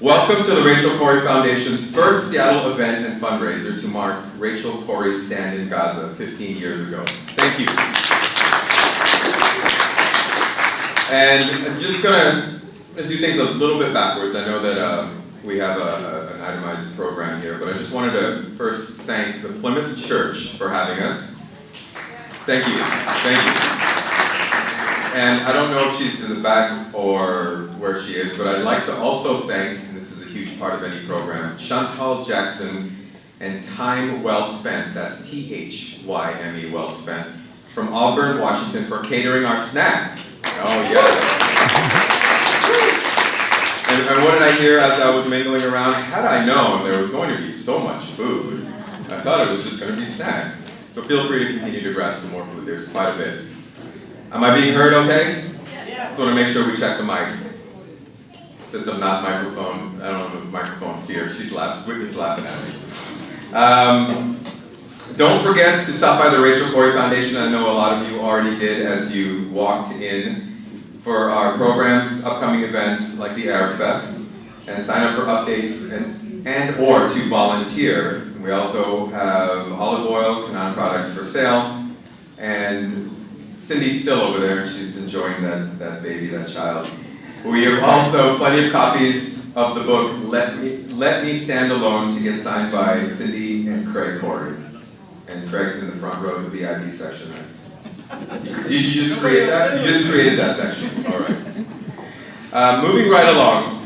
Welcome to the Rachel Corrie Foundation's first Seattle event and fundraiser to mark Rachel Corrie's stand in Gaza 15 years ago. Thank you. And I'm just going to do things a little bit backwards. I know that we have an itemized program here, but I just wanted to first thank the Plymouth Church for having us. Thank you. Thank you. And I don't know if she's in the back or where she is, but I'd like to also thank, and this is a huge part of any program, Chantal Jackson and Time Well Spent, that's T-H-Y-M-E, well spent, from Auburn, Washington, for catering our snacks. Oh, yeah. And what did I hear as I was mingling around? Had I known there was going to be so much food, I thought it was just going to be snacks. So feel free to continue to grab some more food. There's quite a bit. Am I being heard okay? Yeah. Just want to make sure we check the mic. Since I'm not microphone, I don't have microphone fear. Whitney's laughing at me. Don't forget to stop by the Rachel Corrie Foundation. I know a lot of you already did as you walked in for our programs, upcoming events like the Arab Fest, and sign up for updates and or to volunteer. We also have olive oil, Canaan products for sale, and Cindy's still over there, and she's enjoying that baby, that child. We have also plenty of copies of the book, Let Me Stand Alone, to get signed by Cindy and Corrie. And Craig's in the front row of the VIP section. Did you just create that? You just created that section. All right. Moving right along,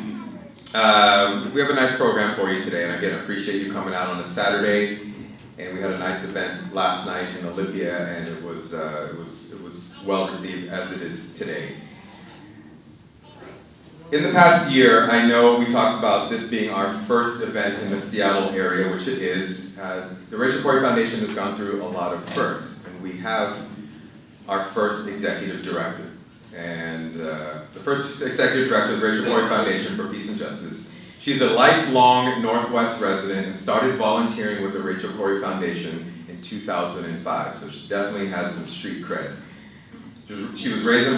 we have a nice program for you today, and again, I appreciate you coming out on a Saturday. And we had a nice event last night in Olympia, and it was well received as it is today. In the past year, I know we talked about this being our first event in the Seattle area, which it is. The Rachel Corrie Foundation has gone through a lot of firsts, and we have our first executive director. And the first executive director of the Rachel Corrie Foundation for Peace and Justice. She's a lifelong Northwest resident and started volunteering with the Rachel Corrie Foundation in 2005, so she definitely has some street cred. She was raised in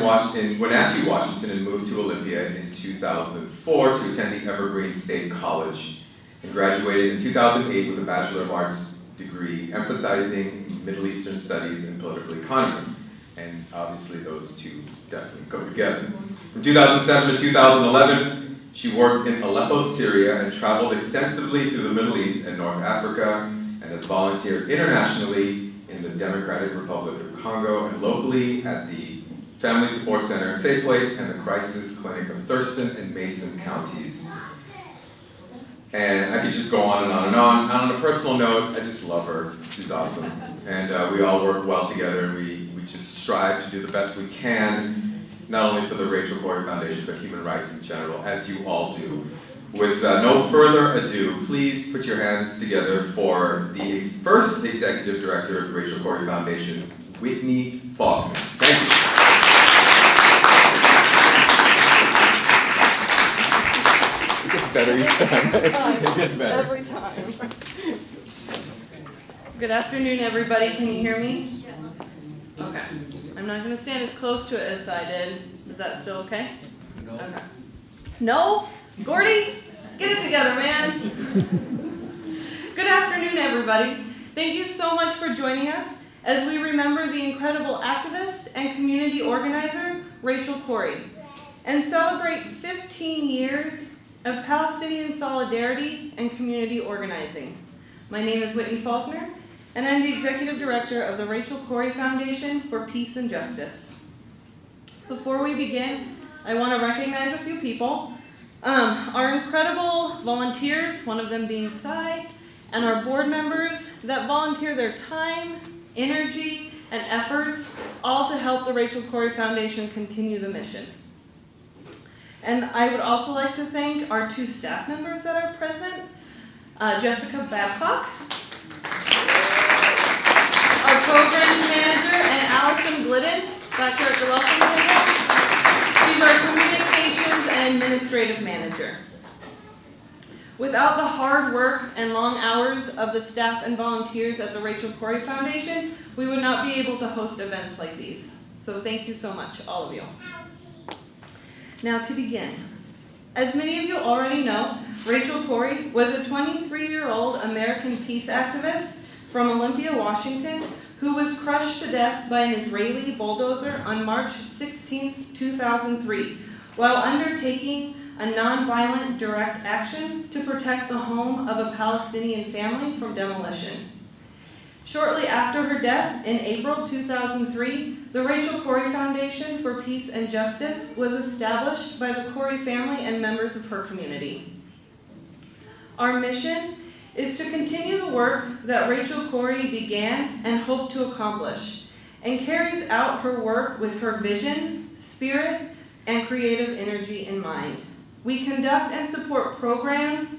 Wenatchee, Washington, and moved to Olympia in 2004 to attend the Evergreen State College, and graduated in 2008 with a Bachelor of Arts degree emphasizing Middle Eastern Studies and Political Economy. And obviously those two definitely go together. From 2007 to 2011, she worked in Aleppo, Syria, and traveled extensively through the Middle East and North Africa, and has volunteered internationally in the Democratic Republic of Congo and locally at the Family Support Center Safe Place and the Crisis Clinic of Thurston and Mason counties. And I could just go on and on and on. And on a personal note, I just love her. She's awesome. And we all work well together, and we just strive to do the best we can, not only for the Rachel Corrie Foundation, but human rights in general, as you all do. With no further ado, please put your hands together for the first executive director of the Rachel Corrie Foundation, Whitney Faulkner. Thank you. It gets better each time. It gets better. Every time. Good afternoon, everybody. Can you hear me? Yes. Okay. I'm not going to stand as close to it as I did. Is that still okay? No. Okay. No? Gordy, get it together, man. Good afternoon, everybody. Thank you so much for joining us as we remember the incredible activist and community organizer, Rachel Corrie, and celebrate 15 years of Palestinian solidarity and community organizing. My name is Whitney Faulkner, and I'm the executive director of the Rachel Corrie Foundation for Peace and Justice. Before we begin, I want to recognize a few people. Our incredible volunteers, one of them being Sai, and our board members that volunteer their time, energy, and efforts, all to help the Rachel Corrie Foundation continue the mission. And I would also like to thank our two staff members that are present, Jessica Babcock, our program manager, and Allison Glidden, back here at the welcome table. She's our communications and administrative manager. Without the hard work and long hours of the staff and volunteers at the Rachel Corrie Foundation, we would not be able to host events like these. So thank you so much, all of you. Now to begin, As many of you already know, Rachel Corrie was a 23-year-old American peace activist from Olympia, Washington, who was crushed to death by an Israeli bulldozer on March 16, 2003, while undertaking a nonviolent direct action to protect the home of a Palestinian family from demolition. Shortly after her death, in April 2003, the Rachel Corrie Foundation for Peace and Justice was established by the Corrie family and members of her community. Our mission is to continue the work that Rachel Corrie began and hoped to accomplish, and carries out her work with her vision, spirit, and creative energy in mind. We conduct and support programs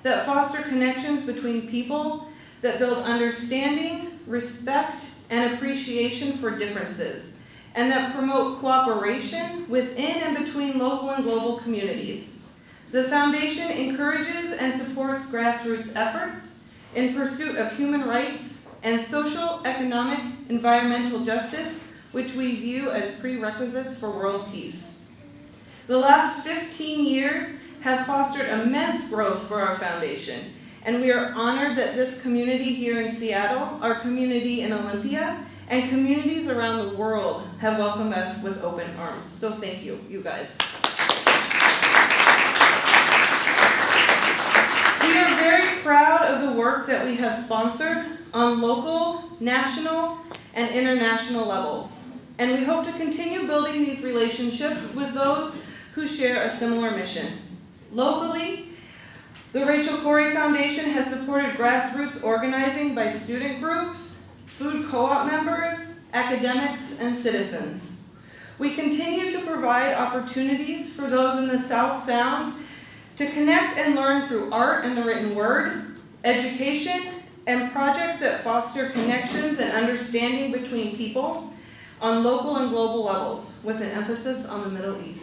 that foster connections between people, that build understanding, respect, and appreciation for differences, and that promote cooperation within and between local and global communities. The Foundation encourages and supports grassroots efforts in pursuit of human rights and social, economic, environmental justice, which we view as prerequisites for world peace. The last 15 years have fostered immense growth for our foundation, and we are honored that this community here in Seattle, our community in Olympia, and communities around the world have welcomed us with open arms. So thank you, you guys. We are very proud of the work that we have sponsored on local, national, and international levels. And we hope to continue building these relationships with those who share a similar mission. Locally, the Rachel Corrie Foundation has supported grassroots organizing by student groups, food co-op members, academics, and citizens. We continue to provide opportunities for those in the South Sound to connect and learn through art and the written word, education, and projects that foster connections and understanding between people on local and global levels, with an emphasis on the Middle East.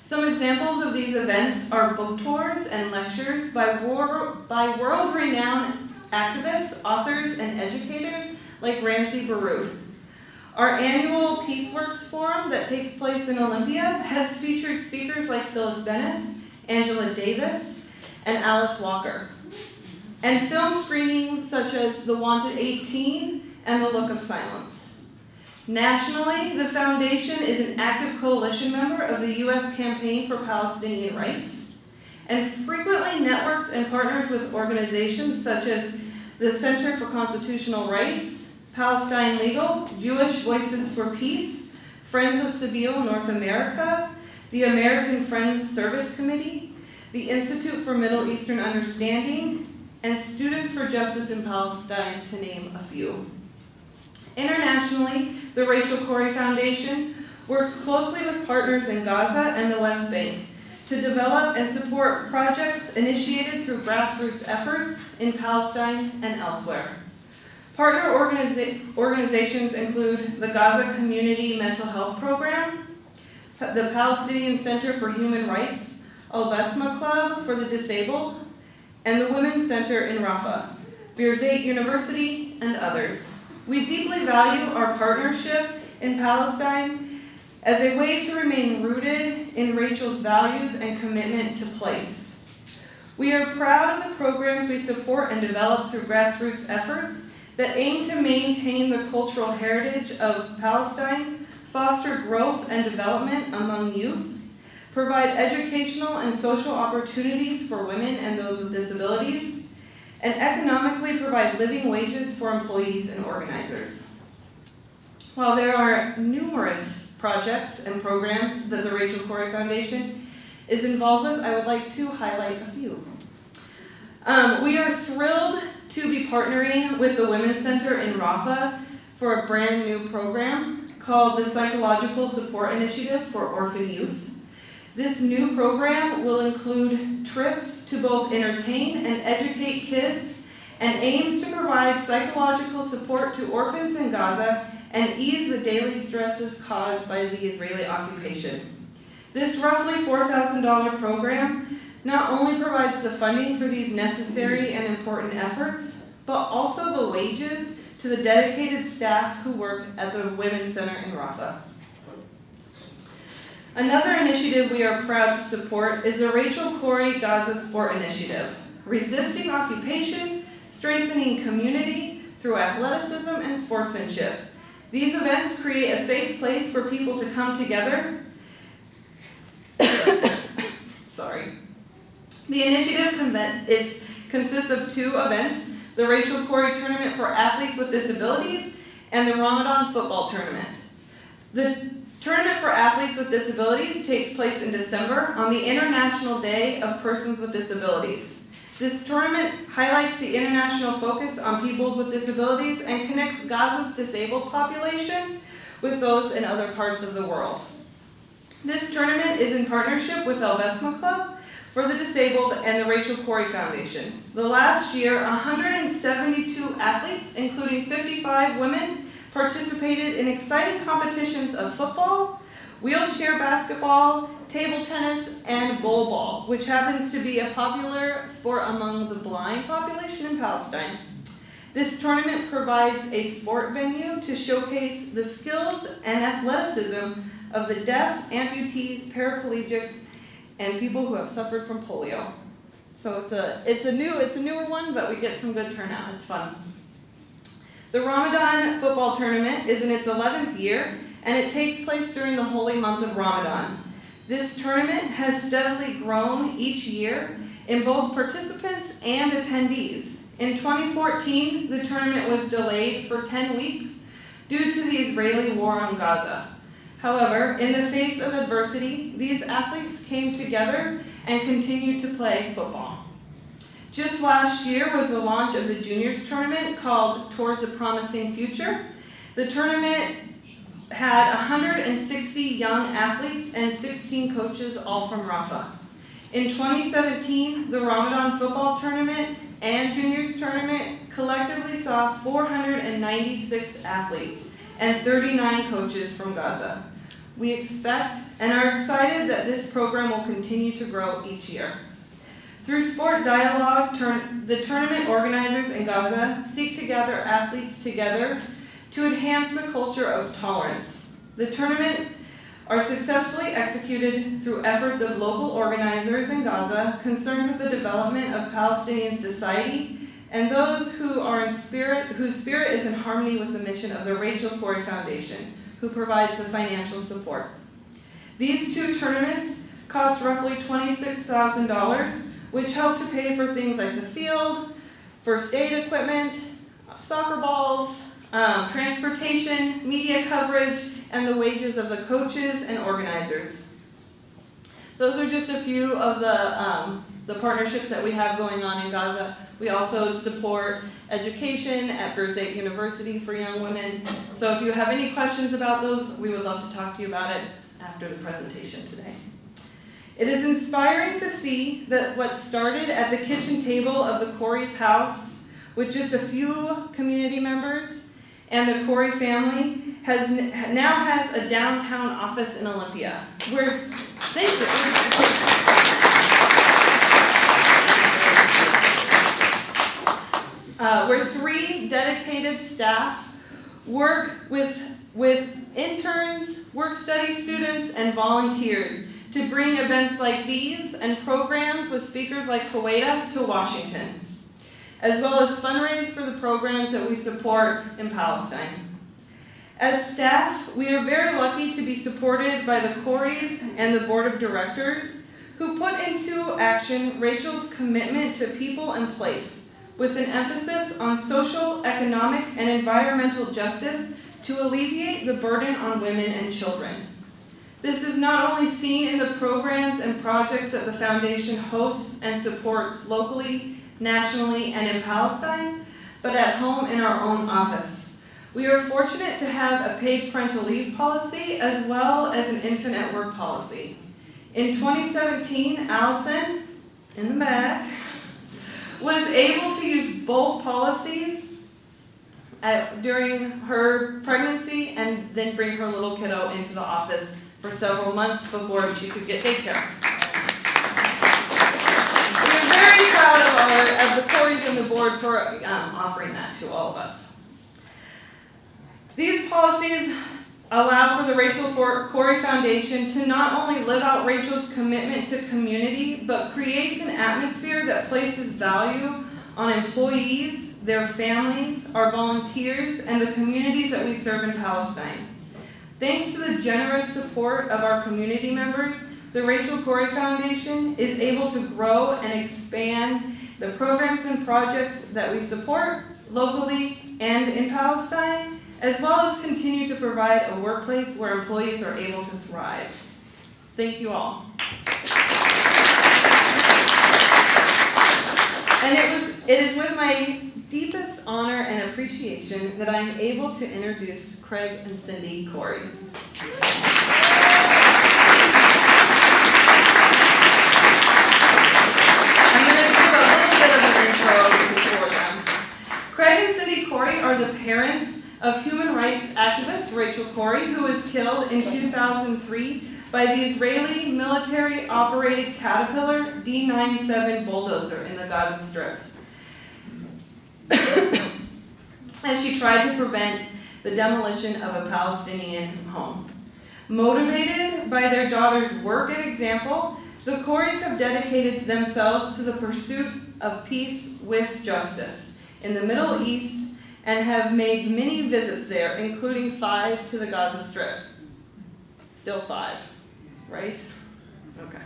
Some examples of these events are book tours and lectures by world-renowned activists, authors, and educators like Ramsey Baroud. Our annual Peaceworks Forum that takes place in Olympia has featured speakers like Phyllis Bennis, Angela Davis, and Alice Walker, and film screenings such as The Wanted 18 and The Look of Silence. Nationally, the Foundation is an active coalition member of the U.S. Campaign for Palestinian Rights, and frequently networks and partners with organizations such as the Center for Constitutional Rights, Palestine Legal, Jewish Voices for Peace, Friends of Sabeel North America, the American Friends Service Committee, the Institute for Middle Eastern Understanding, and Students for Justice in Palestine, to name a few. Internationally, the Rachel Corrie Foundation works closely with partners in Gaza and the West Bank to develop and support projects initiated through grassroots efforts in Palestine and elsewhere. Partner organizations include the Gaza Community Mental Health Program, the Palestinian Center for Human Rights, Al-Basma Club for the Disabled, and the Women's Center in Rafah, Birzeit University, and others. We deeply value our partnership in Palestine as a way to remain rooted in Rachel's values and commitment to place. We are proud of the programs we support and develop through grassroots efforts that aim to maintain the cultural heritage of Palestine, foster growth and development among youth, provide educational and social opportunities for women and those with disabilities, and economically provide living wages for employees and organizers. While there are numerous projects and programs that the Rachel Corrie Foundation is involved with, I would like to highlight a few. We are thrilled to be partnering with the Women's Center in Rafah for a brand new program called the Psychological Support Initiative for Orphan Youth. This new program will include trips to both entertain and educate kids, and aims to provide psychological support to orphans in Gaza and ease the daily stresses caused by the Israeli occupation. This roughly $4,000 program not only provides the funding for these necessary and important efforts, but also the wages to the dedicated staff who work at the Women's Center in Rafah. Another initiative we are proud to support is the Rachel Corrie Gaza Sport Initiative, resisting occupation, strengthening community through athleticism and sportsmanship. These events create a safe place for people to come together. Sorry. The initiative consists of 2 events, the Rachel Corrie Tournament for Athletes with Disabilities and the Ramadan Football Tournament. The Tournament for Athletes with Disabilities takes place in December on the International Day of Persons with Disabilities. This tournament highlights the international focus on peoples with disabilities and connects Gaza's disabled population with those in other parts of the world. This tournament is in partnership with El Besma Club for the Disabled and the Rachel Corrie Foundation. The last year, 172 athletes, including 55 women, participated in exciting competitions of football, wheelchair basketball, table tennis, and goalball, which happens to be a popular sport among the blind population in Palestine. This tournament provides a sport venue to showcase the skills and athleticism of the deaf, amputees, paraplegics, and people who have suffered from polio. So it's a newer one, but we get some good turnout. It's fun. The Ramadan football tournament is in its 11th year, and it takes place during the holy month of Ramadan. This tournament has steadily grown each year in both participants and attendees. In 2014, the tournament was delayed for 10 weeks due to the Israeli war on Gaza. However, in the face of adversity, these athletes came together and continued to play football. Just last year was the launch of the juniors tournament called Towards a Promising Future. The tournament had 160 young athletes and 16 coaches, all from Rafah. In 2017, the Ramadan football tournament and juniors tournament collectively saw 496 athletes and 39 coaches from Gaza. We expect and are excited that this program will continue to grow each year. Through sport dialogue, the tournament organizers in Gaza seek to gather athletes together to enhance the culture of tolerance. The tournament are successfully executed through efforts of local organizers in Gaza concerned with the development of Palestinian society and those whose spirit is in harmony with the mission of the Rachel Corrie Foundation, who provides the financial support. These 2 tournaments cost roughly $26,000, which help to pay for things like the field, first aid equipment, soccer balls, transportation, media coverage, and the wages of the coaches and organizers. Those are just a few of the partnerships that we have going on in Gaza. We also support education at Birzeit University for young women. So if you have any questions about those, we would love to talk to you about it after the presentation today. It is inspiring to see that what started at the kitchen table of the Corrie's house with just a few community members and the Corrie family now has a downtown office in Olympia. Thank you. Where 3 dedicated staff work with interns, work-study students, and volunteers to bring events like these and programs with speakers like Kuwaita to Washington, as well as fundraise for the programs that we support in Palestine. As staff, we are very lucky to be supported by the Corries and the board of directors who put into action Rachel's commitment to people and place, with an emphasis on social, economic, and environmental justice to alleviate the burden on women and children. This is not only seen in the programs and projects that the foundation hosts and supports locally, nationally, and in Palestine, but at home in our own office. We are fortunate to have a paid parental leave policy as well as an infant at work policy. In 2017, Allison, in the back, was able to use both policies during her pregnancy and then bring her little kiddo into the office for several months before she could get daycare. We're very proud of the Corries and the board for offering that to all of us. These policies allow for the Rachel Corrie Foundation to not only live out Rachel's commitment to community, but creates an atmosphere that places value on employees, their families, our volunteers, and the communities that we serve in Palestine. Thanks to the generous support of our community members, the Rachel Corrie Foundation is able to grow and expand the programs and projects that we support locally and in Palestine, as well as continue to provide a workplace where employees are able to thrive. Thank you all. And it is with my deepest honor and appreciation that I am able to introduce Craig and Cindy Corrie. I'm going to give a little bit of an intro for them. Craig and Cindy Corrie are the parents of human rights activist Rachel Corrie, who was killed in 2003 by the Israeli military-operated Caterpillar D-97 bulldozer in the Gaza Strip, as she tried to prevent the demolition of a Palestinian home. Motivated by their daughter's work and example, the Corries have dedicated themselves to the pursuit of peace with justice in the Middle East and have made many visits there, including 5 to the Gaza Strip. Still 5, right? Okay.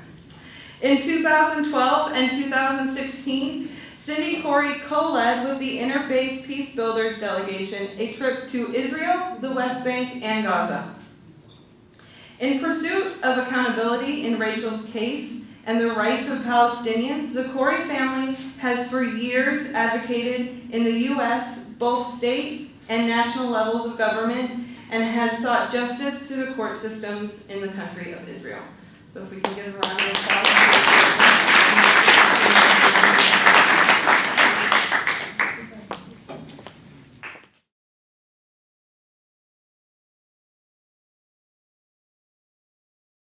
In 2012 and 2016, Cindy Corrie co-led with the Interfaith Peace Builders delegation a trip to Israel, the West Bank, and Gaza. In pursuit of accountability in Rachel's case and the rights of Palestinians, the Corrie family has for years advocated in the U.S., both state and national levels of government, and has sought justice through the court systems in the country of Israel. So if we can give a round of applause.